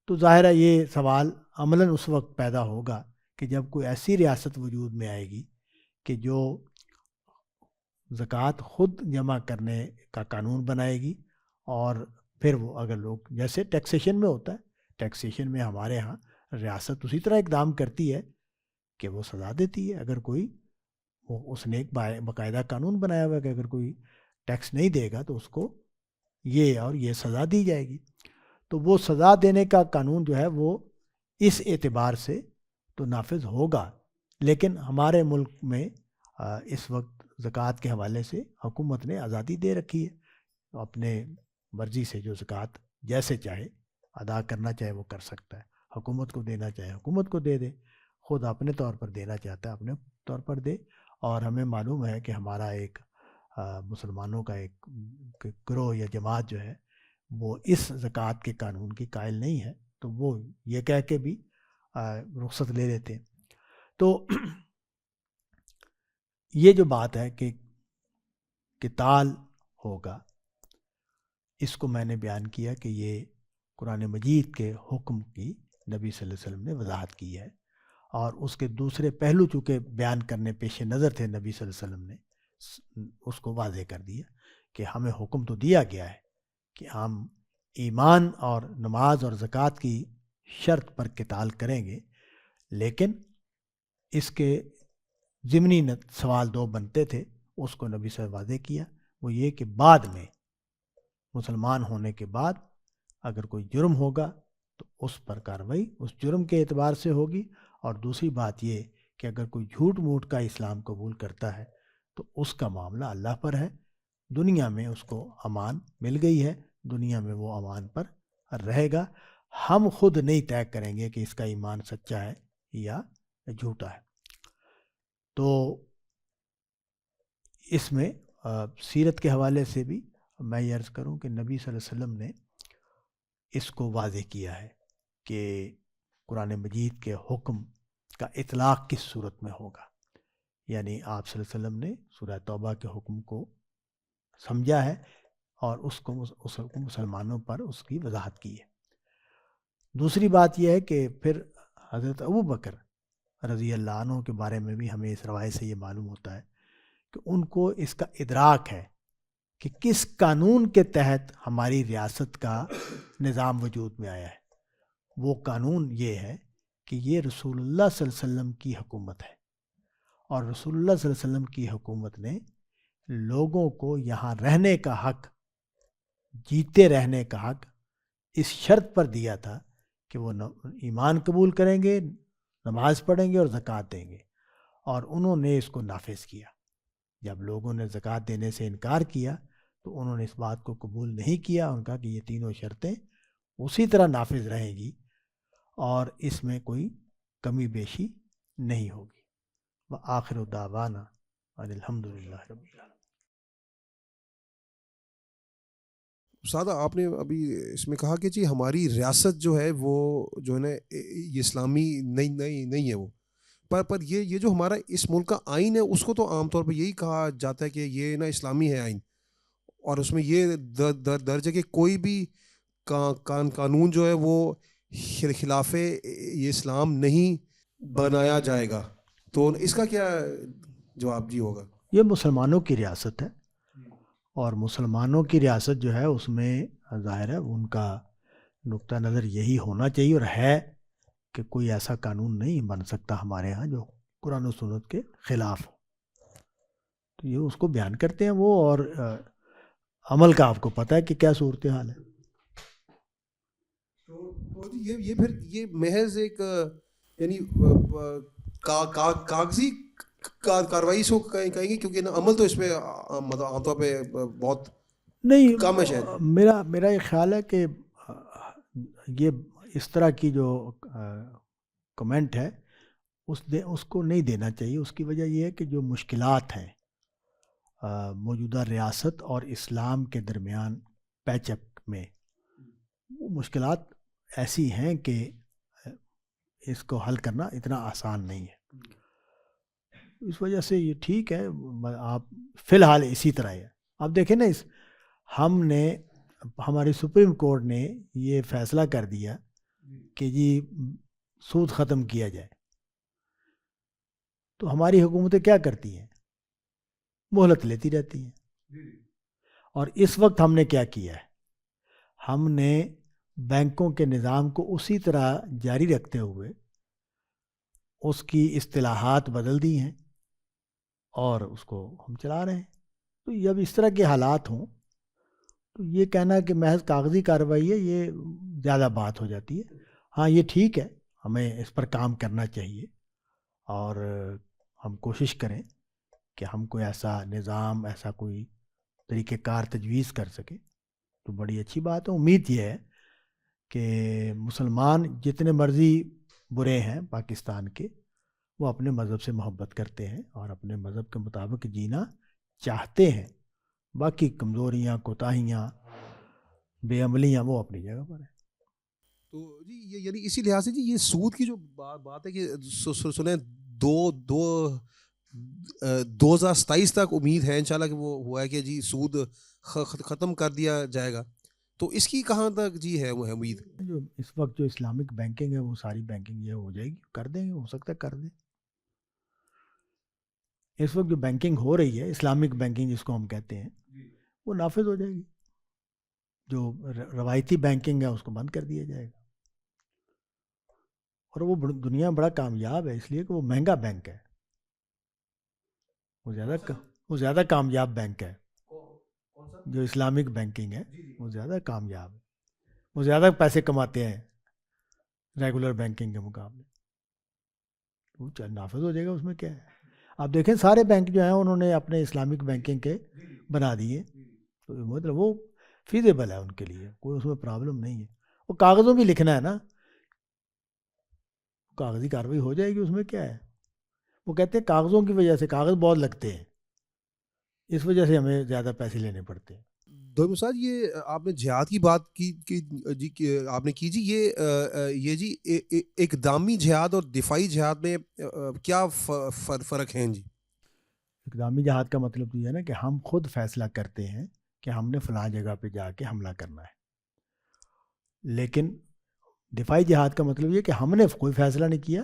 تو ظاہر ہے یہ سوال عملاً اس وقت پیدا ہوگا کہ جب کوئی ایسی ریاست وجود میں آئے گی کہ جو زکوٰۃ خود جمع کرنے کا قانون بنائے گی، اور پھر وہ اگر لوگ جیسے ٹیکسیشن میں ہوتا ہے، ٹیکسیشن میں ہمارے ہاں ریاست اسی طرح اقدام کرتی ہے کہ وہ سزا دیتی ہے اگر کوئی، اس نے ایک باقاعدہ قانون بنایا ہوا ہے کہ اگر کوئی ٹیکس نہیں دے گا تو اس کو یہ اور یہ سزا دی جائے گی۔ تو وہ سزا دینے کا قانون جو ہے وہ اس اعتبار سے تو نافذ ہوگا، لیکن ہمارے ملک میں اس وقت زکوٰۃ کے حوالے سے حکومت نے آزادی دے رکھی ہے، اپنے مرضی سے جو زکوٰۃ جیسے چاہے ادا کرنا چاہے وہ کر سکتا ہے، حکومت کو دینا چاہے حکومت کو دے دے، خود اپنے طور پر دینا چاہتا ہے اپنے طور پر دے۔ اور ہمیں معلوم ہے کہ ہمارا ایک مسلمانوں کا ایک گروہ یا جماعت جو ہے وہ اس زکوٰۃ کے قانون کی قائل نہیں ہے، تو وہ یہ کہہ کے بھی رخصت لے لیتے ہیں۔ تو یہ جو بات ہے کہ قتال ہوگا، اس کو میں نے بیان کیا کہ یہ قرآن مجید کے حکم کی نبی صلی اللہ علیہ وسلم نے وضاحت کی ہے، اور اس کے دوسرے پہلو چونکہ بیان کرنے پیش نظر تھے نبی صلی اللہ علیہ وسلم نے اس کو واضح کر دیا کہ ہمیں حکم تو دیا گیا ہے کہ ہم ایمان اور نماز اور زکوٰۃ کی شرط پر قتال کریں گے، لیکن اس کے ضمنی سوال دو بنتے تھے، اس کو نبی صلی اللہ علیہ وسلم واضح کیا، وہ یہ کہ بعد میں مسلمان ہونے کے بعد اگر کوئی جرم ہوگا تو اس پر کارروائی اس جرم کے اعتبار سے ہوگی، اور دوسری بات یہ کہ اگر کوئی جھوٹ موٹ کا اسلام قبول کرتا ہے تو اس کا معاملہ اللہ پر ہے، دنیا میں اس کو امان مل گئی ہے، دنیا میں وہ امان پر رہے گا، ہم خود نہیں طے کریں گے کہ اس کا ایمان سچا ہے یا جھوٹا ہے۔ تو اس میں سیرت کے حوالے سے بھی میں یہ عرض کروں کہ نبی صلی اللہ علیہ وسلم نے اس کو واضح کیا ہے کہ قرآن مجید کے حکم کا اطلاق کس صورت میں ہوگا، یعنی آپ صلی اللہ علیہ وسلم نے سورہ توبہ کے حکم کو سمجھا ہے اور اس کو مسلمانوں پر اس کی وضاحت کی ہے۔ دوسری بات یہ ہے کہ پھر حضرت ابوبکر رضی اللہ عنہ کے بارے میں بھی ہمیں اس روایت سے یہ معلوم ہوتا ہے کہ ان کو اس کا ادراک ہے کہ کس قانون کے تحت ہماری ریاست کا نظام وجود میں آیا ہے۔ وہ قانون یہ ہے کہ یہ رسول اللہ صلی اللہ علیہ وسلم کی حکومت ہے، اور رسول اللہ صلی اللہ علیہ وسلم کی حکومت نے لوگوں کو یہاں رہنے کا حق، جیتے رہنے کا حق اس شرط پر دیا تھا کہ وہ ایمان قبول کریں گے، نماز پڑھیں گے اور زکوٰۃ دیں گے، اور انہوں نے اس کو نافذ کیا۔ جب لوگوں نے زکوٰۃ دینے سے انکار کیا تو انہوں نے اس بات کو قبول نہیں کیا، ان کا کہ یہ تینوں شرطیں اسی طرح نافذ رہیں گی اور اس میں کوئی کمی بیشی نہیں ہوگی۔ وآخر دعوانا ان الحمد للہ رب العالمین۔ سادہ آپ نے ابھی اس میں کہا کہ جی ہماری ریاست جو ہے وہ جو ہے نا یہ اسلامی نہیں ہے وہ، پر یہ جو ہمارا اس ملک کا آئین ہے اس کو تو عام طور پہ یہی کہا جاتا ہے کہ یہ نا اسلامی ہے آئین، اور اس میں یہ درج ہے کہ کوئی بھی قانون جو ہے وہ خلاف یہ اسلام نہیں بنایا جائے گا، تو اس کا کیا جواب جی ہوگا؟ یہ مسلمانوں کی ریاست ہے، اور مسلمانوں کی ریاست جو ہے اس میں ظاہر ہے ان کا نقطہ نظر یہی ہونا چاہیے اور ہے کہ کوئی ایسا قانون نہیں بن سکتا ہمارے ہاں جو قرآن و سنت کے خلاف ہو۔ تو یہ اس کو بیان کرتے ہیں وہ، اور عمل کا آپ کو پتہ ہے کہ کیا صورتحال ہے۔ تو یہ پھر یہ محض ایک یعنی کاغذی کاروائی سے کہیں گے، کیونکہ عمل تو اس پہ مطلب عام طور پہ بہت نہیں، کم ہے شاید۔ میرا یہ خیال ہے کہ یہ اس طرح کی جو کمنٹ ہے اس کو نہیں دینا چاہیے۔ اس کی وجہ یہ ہے کہ جو مشکلات ہیں موجودہ ریاست اور اسلام کے درمیان پیچ اپ میں، وہ مشکلات ایسی ہیں کہ اس کو حل کرنا اتنا آسان نہیں ہے. اس وجہ سے یہ ٹھیک ہے آپ فی الحال اسی طرح ہے. اب دیکھیں نا ہماری سپریم کورٹ نے یہ فیصلہ کر دیا کہ جی سود ختم کیا جائے. تو ہماری حکومتیں کیا کرتی ہیں؟ مہلت لیتی رہتی ہیں. اور اس وقت ہم نے کیا کیا ہے؟ ہم نے بینکوں کے نظام کو اسی طرح جاری رکھتے ہوئے اس کی اصطلاحات بدل دی ہیں اور اس کو ہم چلا رہے ہیں. تو جب اس طرح کے حالات ہوں تو یہ کہنا کہ محض کاغذی کارروائی ہے یہ زیادہ بات ہو جاتی ہے. ہاں یہ ٹھیک ہے، ہمیں اس پر کام کرنا چاہیے اور ہم کوشش کریں کہ ہم کوئی ایسا نظام، ایسا کوئی طریقہ کار تجویز کر سکیں تو بڑی اچھی بات ہے. امید یہ ہے کہ مسلمان جتنے مرضی برے ہیں پاکستان کے، وہ اپنے مذہب سے محبت کرتے ہیں اور اپنے مذہب کے مطابق جینا چاہتے ہیں. باقی کمزوریاں، کوتاہیاں، بے عملیاں وہ اپنی جگہ پر ہیں. تو جی یہ یعنی اسی لحاظ سے جی یہ سود کی جو بات ہے کہ سنیں 2027 تک امید ہے انشاءاللہ کہ وہ ہوا ہے کہ جی سود ختم کر دیا جائے گا. تو اس کی کہاں تک جی ہے وہ امید؟ جو اس وقت جو اسلامک بینکنگ ہے وہ ساری بینکنگ یہ ہو جائے گی، کر دیں گے، ہو سکتا ہے کر دیں. اس وقت جو بینکنگ ہو رہی ہے اسلامک بینکنگ جس کو ہم کہتے ہیں وہ نافذ ہو جائے گی. جو روایتی بینکنگ ہے اس کو بند کر دیا جائے گا. اور وہ دنیا میں بڑا کامیاب ہے اس لیے کہ وہ مہنگا بینک ہے، وہ زیادہ کامیاب بینک ہے. جو اسلامک بینکنگ ہے وہ زیادہ کامیاب ہے، وہ زیادہ پیسے کماتے ہیں ریگولر بینکنگ کے مقابلے. وہ نافذ ہو جائے گا، اس میں کیا ہے. آپ دیکھیں سارے بینک جو ہیں انہوں نے اپنے اسلامک بینکنگ کے بنا دیے، تو مطلب وہ فیزیبل ہے ان کے لیے، کوئی اس میں پرابلم نہیں ہے. وہ کاغذوں بھی لکھنا ہے نا، کاغذی کارروائی ہو جائے گی، اس میں کیا ہے. وہ کہتے ہیں کاغذوں کی وجہ سے کاغذ بہت لگتے ہیں، اس وجہ سے ہمیں زیادہ پیسے لینے پڑتے ہیں. دویم صاحب یہ آپ نے جہاد کی بات کی جی آپ نے کی جی یہ جی اقدامی جہاد اور دفاعی جہاد میں کیا فرق ہیں جی؟ اقدامی جہاد کا مطلب تو یہ ہے نا کہ ہم خود فیصلہ کرتے ہیں کہ ہم نے فلاں جگہ پہ جا کے حملہ کرنا ہے. لیکن دفاعی جہاد کا مطلب یہ کہ ہم نے کوئی فیصلہ نہیں کیا،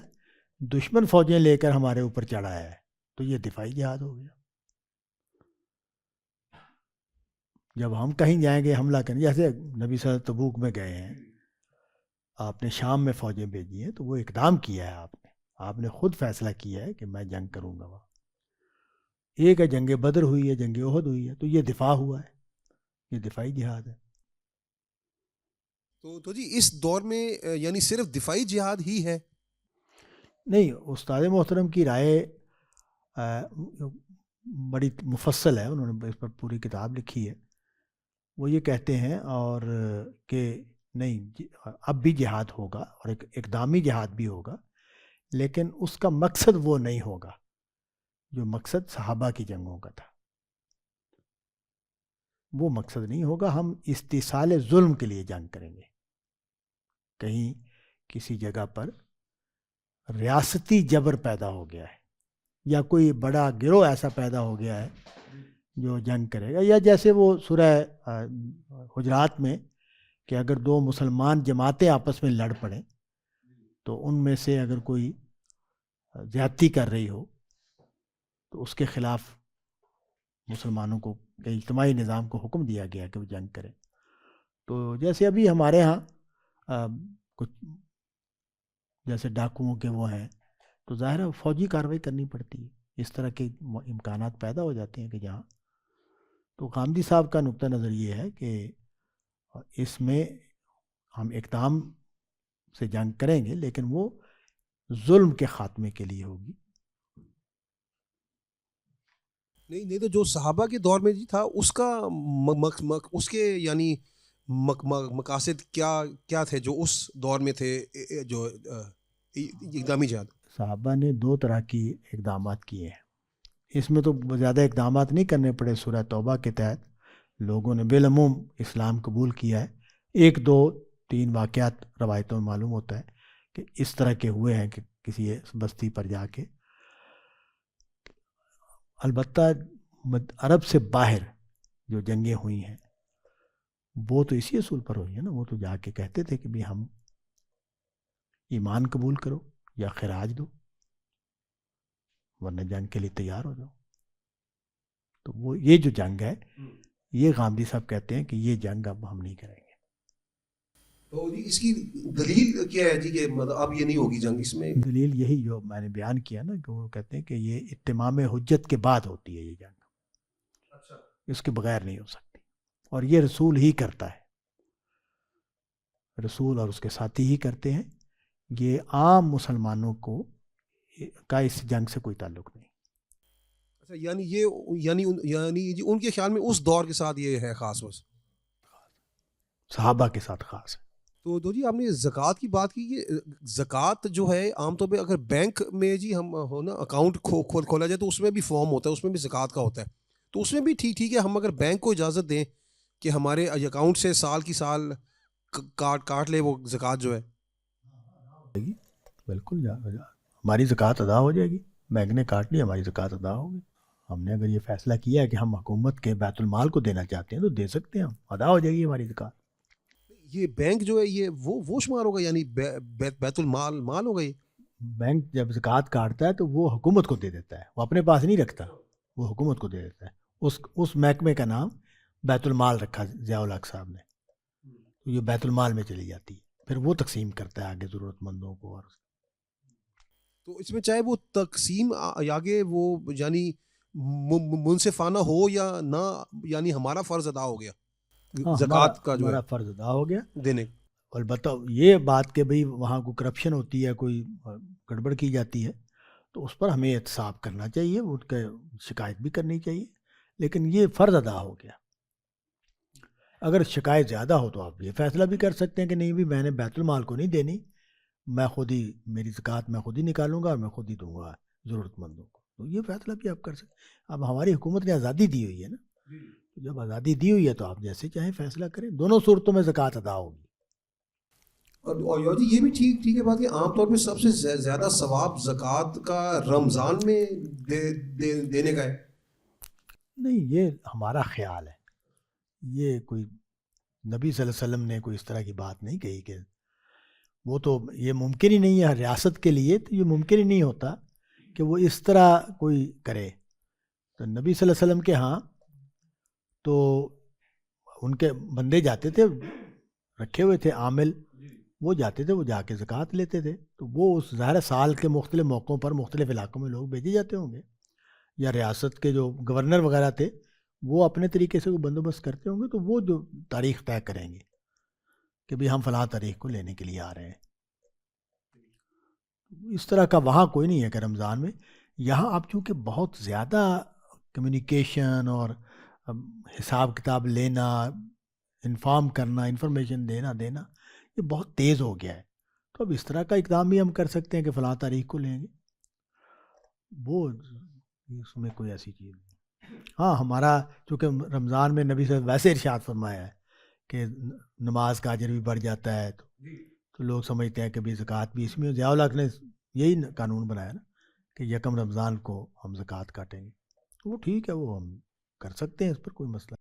دشمن فوجیں لے کر ہمارے اوپر چڑھایا ہے، تو یہ دفاعی جہاد ہو گیا. جب ہم کہیں جائیں گے حملہ کریں، جیسے نبی صلی اللہ علیہ وسلم تبوک میں گئے ہیں، آپ نے شام میں فوجیں بھیجی ہیں، تو وہ اقدام کیا ہے آپ نے خود فیصلہ کیا ہے کہ میں جنگ کروں گا وہاں. ایک ہے جنگ بدر ہوئی ہے، جنگ احد ہوئی ہے، تو یہ دفاع ہوا ہے، یہ دفاعی جہاد ہے. تو جی اس دور میں یعنی صرف دفاعی جہاد ہی ہے؟ نہیں، استاد محترم کی رائے بڑی مفصل ہے، انہوں نے اس پر پوری کتاب لکھی ہے. وہ یہ کہتے ہیں اور کہ نہیں اب بھی جہاد ہوگا اور ایک اقدامی جہاد بھی ہوگا، لیکن اس کا مقصد وہ نہیں ہوگا جو مقصد صحابہ کی جنگوں کا تھا. وہ مقصد نہیں ہوگا. ہم استیصال ظلم کے لیے جنگ کریں گے. کہیں کسی جگہ پر ریاستی جبر پیدا ہو گیا ہے یا کوئی بڑا گروہ ایسا پیدا ہو گیا ہے جو جنگ کرے گا، یا جیسے وہ سورہ حجرات میں کہ اگر دو مسلمان جماعتیں آپس میں لڑ پڑیں تو ان میں سے اگر کوئی زیادتی کر رہی ہو تو اس کے خلاف مسلمانوں کو اجتماعی نظام کو حکم دیا گیا کہ وہ جنگ کریں. تو جیسے ابھی ہمارے ہاں کچھ جیسے ڈاکوؤں کے وہ ہیں تو ظاہر ہے فوجی کارروائی کرنی پڑتی ہے. اس طرح کے امکانات پیدا ہو جاتے ہیں کہ جہاں. تو غامدی صاحب کا نقطہ نظر یہ ہے کہ اس میں ہم اقدام سے جنگ کریں گے لیکن وہ ظلم کے خاتمے کے لیے ہوگی. نہیں تو جو صحابہ کے دور میں جی تھا اس کا اس کے یعنی مقاصد کیا تھے جو اس دور میں تھے جو اقدامی جہاد؟ صحابہ نے دو طرح کی اقدامات کیے ہیں. اس میں تو زیادہ اقدامات نہیں کرنے پڑے. سورہ توبہ کے تحت لوگوں نے بالعموم اسلام قبول کیا ہے. 1 2 3 واقعات روایتوں میں معلوم ہوتا ہے کہ اس طرح کے ہوئے ہیں کہ کسی بستی پر جا کے. البتہ عرب سے باہر جو جنگیں ہوئی ہیں وہ تو اسی اصول پر ہوئی ہیں نا. وہ تو جا کے کہتے تھے کہ بھی ہم ایمان قبول کرو یا خراج دو ورنہ جنگ کے لیے تیار ہو جاؤ. تو وہ یہ جو جنگ ہے یہ غامدی صاحب کہتے ہیں کہ یہ جنگ اب ہم نہیں کریں گے. تو جی اس کی دلیل کیا ہے جی کہ مطلب اب یہ نہیں ہوگی جنگ؟ اس میں دلیل یہی جو میں نے بیان کیا نا کہ وہ کہتے ہیں کہ یہ اتمام حجت کے بعد ہوتی ہے یہ جنگ. اچھا اس کے بغیر نہیں ہو سکتی اور یہ رسول ہی کرتا ہے. رسول اور اس کے ساتھی ہی کرتے ہیں. یہ عام مسلمانوں کو کا اس جنگ سے کوئی تعلق نہیں. اچھا یعنی جی ان کے خیال میں اس دور کے ساتھ یہ ہے خاص بس صحابہ کے ساتھ خاص ہے. تو جی آپ نے زکوٰۃ کی بات کی. یہ زکوٰۃ جو ہے عام طور پہ اگر بینک میں جی ہم ہو نا اکاؤنٹ کھولا جائے تو اس میں بھی فارم ہوتا ہے, اس میں بھی زکوٰۃ کا ہوتا ہے. تو اس میں بھی ٹھیک ہے ہم اگر بینک کو اجازت دیں کہ ہمارے اکاؤنٹ سے سال کی سال کاٹ لے وہ زکوٰۃ جو ہے. بالکل ہماری زکوٰۃ ادا ہو جائے گی. بینک نے کاٹ لی ہماری زکوٰۃ ادا ہوگی. ہم نے اگر یہ فیصلہ کیا ہے کہ ہم حکومت کے بیت المال کو دینا چاہتے ہیں تو دے سکتے ہیں, ہم ادا ہو جائے گی ہماری زکوٰۃ. یہ بینک جو ہے یہ وہ شمار ہوگا یعنی بیت المال مال ہوگا. یہ بینک جب زکوٰۃ کاٹتا ہے تو وہ حکومت کو دے دیتا ہے, وہ اپنے پاس نہیں رکھتا, وہ حکومت کو دے دیتا ہے. اس محکمے کا نام بیت المال رکھا ضیاء الحق صاحب نے. تو یہ بیت المال میں چلی جاتی ہے, پھر وہ تقسیم کرتا ہے آگے ضرورت مندوں کو. اور تو اس میں چاہے وہ تقسیم آگے وہ یعنی منصفانہ ہو یا نہ, یعنی ہمارا فرض ادا ہو گیا زکوٰۃ کا جو ہے ہمارا فرض ادا ہو گیا دینے. البتہ یہ بات کہ بھئی وہاں کوئی کرپشن ہوتی ہے, کوئی گڑبڑ کی جاتی ہے تو اس پر ہمیں احتساب کرنا چاہیے, ان کے شکایت بھی کرنی چاہیے. لیکن یہ فرض ادا ہو گیا. اگر شکایت زیادہ ہو تو آپ یہ فیصلہ بھی کر سکتے ہیں کہ نہیں بھی میں نے بیت المال کو نہیں دینی, میں خود ہی میری زکوٰۃ میں خود ہی نکالوں گا اور میں خود ہی دوں گا ضرورت مندوں کو. تو یہ فیصلہ بھی آپ کر سکتے. اب ہماری حکومت نے آزادی دی ہوئی ہے نا, جب آزادی دی ہوئی ہے تو آپ جیسے چاہیں فیصلہ کریں. دونوں صورتوں میں زکوٰۃ ادا ہوگی. اور جی یہ بھی ٹھیک ہے بات کہ عام طور پہ سب سے زیادہ ثواب زکوٰۃ کا رمضان میں دینے کا ہے. نہیں, یہ ہمارا خیال ہے. یہ کوئی نبی صلی اللہ علیہ وسلم نے کوئی اس طرح کی بات نہیں کہی کہ وہ تو یہ ممکن ہی نہیں ہے ریاست کے لیے. تو یہ ممکن ہی نہیں ہوتا کہ وہ اس طرح کوئی کرے. تو نبی صلی اللہ علیہ وسلم کے ہاں تو ان کے بندے جاتے تھے, رکھے ہوئے تھے عامل, وہ جاتے تھے, وہ جا کے زکوٰۃ لیتے تھے. تو وہ اس ظاہر سال کے مختلف موقعوں پر مختلف علاقوں میں لوگ بھیجے جاتے ہوں گے, یا ریاست کے جو گورنر وغیرہ تھے وہ اپنے طریقے سے وہ بندوبست کرتے ہوں گے. تو وہ جو تاریخ طے کریں گے کہ بھی ہم فلاں تاریخ کو لینے کے لیے آ رہے ہیں. اس طرح کا وہاں کوئی نہیں ہے کہ رمضان میں. یہاں آپ چونکہ بہت زیادہ کمیونیکیشن اور حساب کتاب لینا, انفارم کرنا, انفارمیشن دینا یہ بہت تیز ہو گیا ہے. تو اب اس طرح کا اقدام بھی ہم کر سکتے ہیں کہ فلاں تاریخ کو لیں گے, وہ اس میں کوئی ایسی چیز نہیں. ہاں ہمارا چونکہ رمضان میں نبی صلی اللہ علیہ وسلم ویسے ارشاد فرمایا ہے کہ نماز کا اجر بھی بڑھ جاتا ہے, تو لوگ سمجھتے ہیں کہ بھی زکوٰۃ بھی اس میں. ضیاء الحق نے یہی قانون بنایا نا کہ یکم رمضان کو ہم زکوٰۃ کاٹیں گے. وہ ٹھیک ہے, وہ ہم کر سکتے ہیں, اس پر کوئی مسئلہ.